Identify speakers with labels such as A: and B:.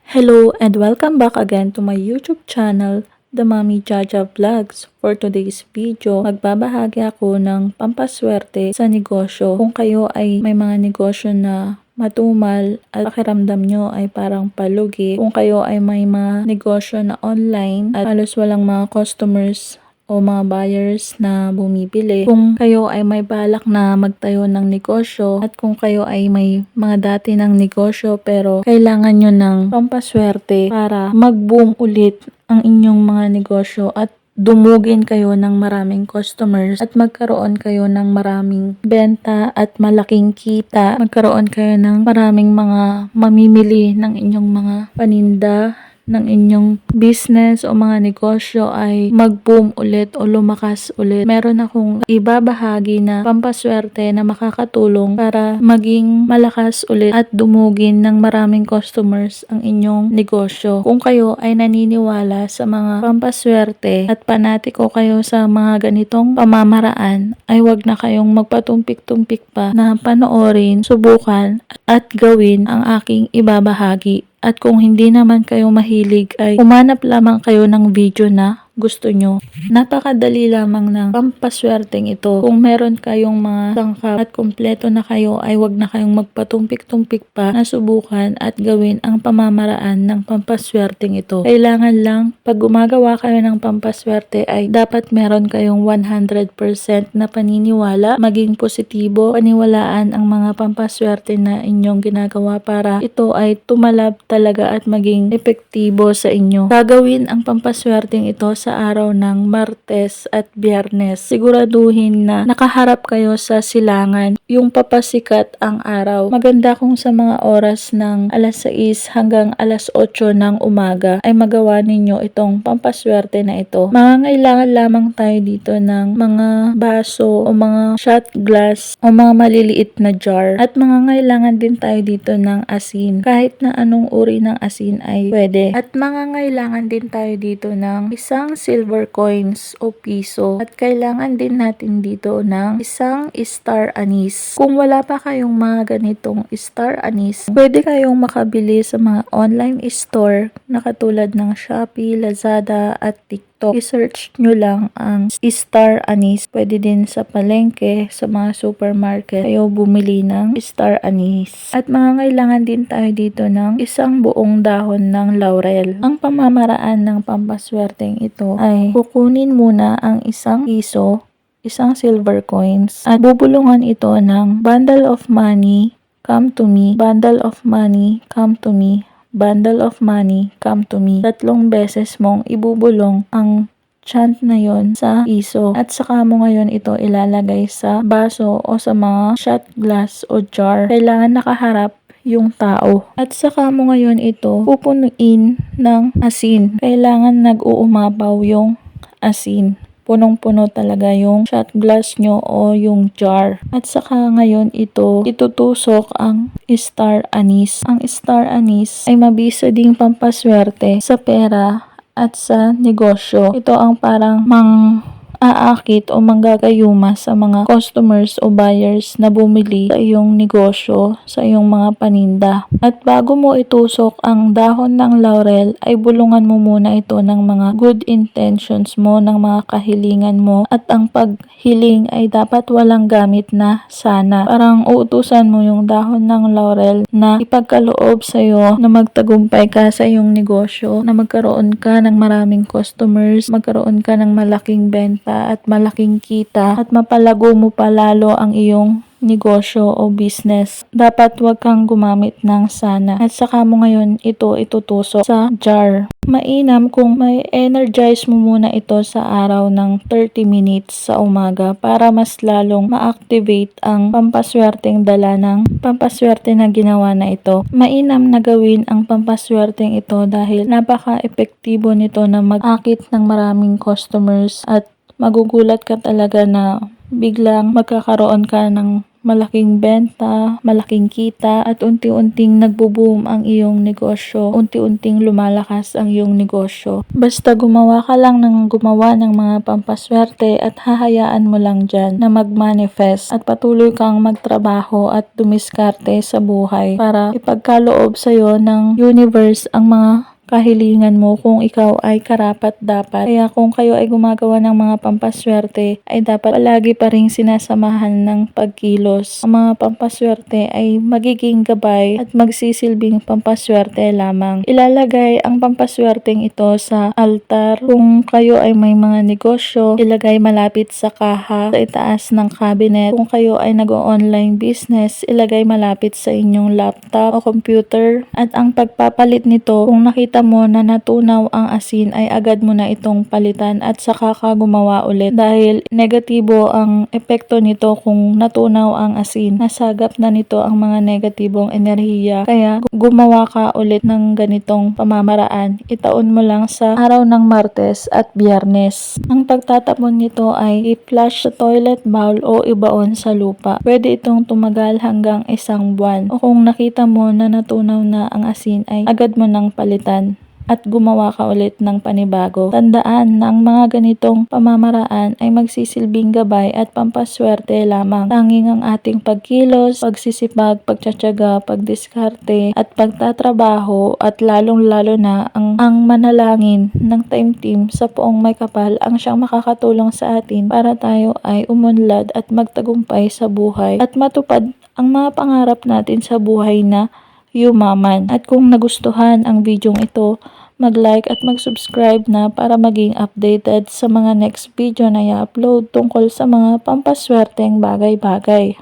A: Hello and welcome back again to my YouTube channel, The Mommy Jaja Vlogs. For today's video, magbabahagi ako ng pampaswerte sa negosyo. Kung kayo ay may mga negosyo na matumal at pakiramdam nyo ay parang palugi, kung kayo ay may mga negosyo na online at halos walang mga customers o mga buyers na bumibili. Kung kayo ay may balak na magtayo ng negosyo at kung kayo ay may mga dati ng negosyo pero kailangan nyo ng pampaswerte para mag-boom ulit ang inyong mga negosyo at dumugin kayo ng maraming customers at magkaroon kayo ng maraming benta at malaking kita, magkaroon kayo ng maraming mga mamimili ng inyong mga paninda, ng inyong business o mga negosyo ay mag-boom ulit o lumakas ulit. Meron akong ibabahagi na pampaswerte na makakatulong para maging malakas ulit at dumugin ng maraming customers ang inyong negosyo. Kung kayo ay naniniwala sa mga pampaswerte at panatiko kayo sa mga ganitong pamamaraan, ay wag na kayong magpatumpik-tumpik pa na panoorin, subukan at gawin ang aking ibabahagi. At kung hindi naman kayo mahilig ay humanap lamang kayo ng video na gusto nyo. Napakadali lamang ng pampaswerteng ito. Kung meron kayong mga sangkap at kompleto na kayo ay wag na kayong magpatumpik-tumpik pa na subukan at gawin ang pamamaraan ng pampaswerteng ito. Kailangan lang pag gumagawa kayo ng pampaswerte ay dapat meron kayong 100% na paniniwala, maging positibo, paniwalaan ang mga pampaswerte na inyong ginagawa para ito ay tumalab talaga at maging epektibo sa inyo. Gagawin ang pampaswerteng ito sa araw ng Martes at Biyernes. Siguraduhin na nakaharap kayo sa silangan, yung papasikat ang araw. Maganda kung sa mga oras ng alas 6 hanggang alas 8 ng umaga ay magawa ninyo itong pampaswerte na ito. Mangangailangan lamang tayo dito ng mga baso o mga shot glass o mga maliliit na jar. At mangangailangan din tayo dito ng asin. Kahit na anong uri ng asin ay pwede. At mangangailangan din tayo dito ng isang silver coins o piso. At kailangan din natin dito ng isang star anise. Kung wala pa kayong mga ganitong star anise, pwede kayong makabili sa mga online store na katulad ng Shopee, Lazada at TikTok. I-search nyo lang ang star anise. Pwede din sa palengke, sa mga supermarket, kayo bumili ng star anise. At mangangailangan din tayo dito ng isang buong dahon ng laurel. Ang pamamaraan ng pampaswerteng ito ay kukunin muna ang isang piso, isang silver coins, at bubulungan ito ng bundle of money, come to me, bundle of money, come to me, bundle of money, come to me. 3 beses mong ibubulong ang chant na yon sa piso at saka mo ngayon ito ilalagay sa baso o sa mga shot glass o jar. Kailangan nakaharap yung tao. At saka mo ngayon ito pupunuin ng asin. Kailangan nag-uumapaw yung asin. Punong-puno talaga yung shot glass nyo o yung jar. At saka ngayon ito itutusok ang star anise. Ang star anise ay mabisa ding pampaswerte sa pera at sa negosyo. Ito ang parang aakit o manggagayuma sa mga customers o buyers na bumili sa iyong negosyo, sa iyong mga paninda. At bago mo itusok ang dahon ng laurel, ay bulungan mo muna ito ng mga good intentions mo, ng mga kahilingan mo. At ang paghiling ay dapat walang gamit na sana. Parang uutusan mo yung dahon ng laurel na ipagkaloob sa iyo na magtagumpay ka sa iyong negosyo, na magkaroon ka ng maraming customers, magkaroon ka ng malaking benta at malaking kita at mapalago mo pa lalo ang iyong negosyo o business. Dapat wag kang gumamit ng sana. At saka mo ngayon ito itutusok sa jar. Mainam kung may energize mo muna ito sa araw ng 30 minutes sa umaga para mas lalong ma-activate ang pampaswerteng dala ng pampaswerte na ginawa na ito. Mainam na gawin ang pampaswerteng ito dahil napaka-epektibo nito na mag-akit ng maraming customers at magugulat ka talaga na biglang magkakaroon ka ng malaking benta, malaking kita, at unti-unting nagbo-boom ang iyong negosyo, unti-unting lumalakas ang iyong negosyo. Basta gumawa ka lang ng gumawa ng mga pampaswerte at hahayaan mo lang dyan na mag-manifest at patuloy kang magtrabaho at dumiskarte sa buhay para ipagkaloob sa'yo ng universe ang mga kahilingan mo kung ikaw ay karapat-dapat. Kaya kung kayo ay gumagawa ng mga pampaswerte, ay dapat palagi pa rin sinasamahan ng pagkilos. Ang mga pampaswerte ay magiging gabay at magsisilbing pampaswerte lamang. Ilalagay ang pampaswerteng ito sa altar. Kung kayo ay may mga negosyo, ilagay malapit sa kaha, sa itaas ng cabinet. Kung kayo ay nag-online business, ilagay malapit sa inyong laptop o computer. At ang pagpapalit nito, kung nakita mo na natunaw ang asin, ay agad mo na itong palitan at saka ka gumawa ulit dahil negatibo ang epekto nito kung natunaw ang asin. Nasagap na nito ang mga negatibong enerhiya. Kaya gumawa ka ulit ng ganitong pamamaraan. Itaon mo lang sa araw ng Martes at Biyernes. Ang pagtatapon nito ay i-flush sa toilet bowl o ibaon sa lupa. Pwede itong tumagal hanggang 1 buwan. O kung nakita mo na natunaw na ang asin, ay agad mo nang palitan at gumawa ka ulit ng panibago. Tandaan na ang mga ganitong pamamaraan ay magsisilbing gabay at pampaswerte lamang. Tanging ang ating pagkilos, pagsisipag, pagtsatsaga, pagdiskarte at pagtatrabaho at lalong-lalo na ang manalangin ng Time Team sa Poong May Kapal ang siyang makakatulong sa atin para tayo ay umunlad at magtagumpay sa buhay at matupad ang mga pangarap natin sa buhay na yumaman. At kung nagustuhan ang videong ito, mag-like at mag-subscribe na para maging updated sa mga next video na i-upload tungkol sa mga pampaswerteng bagay-bagay.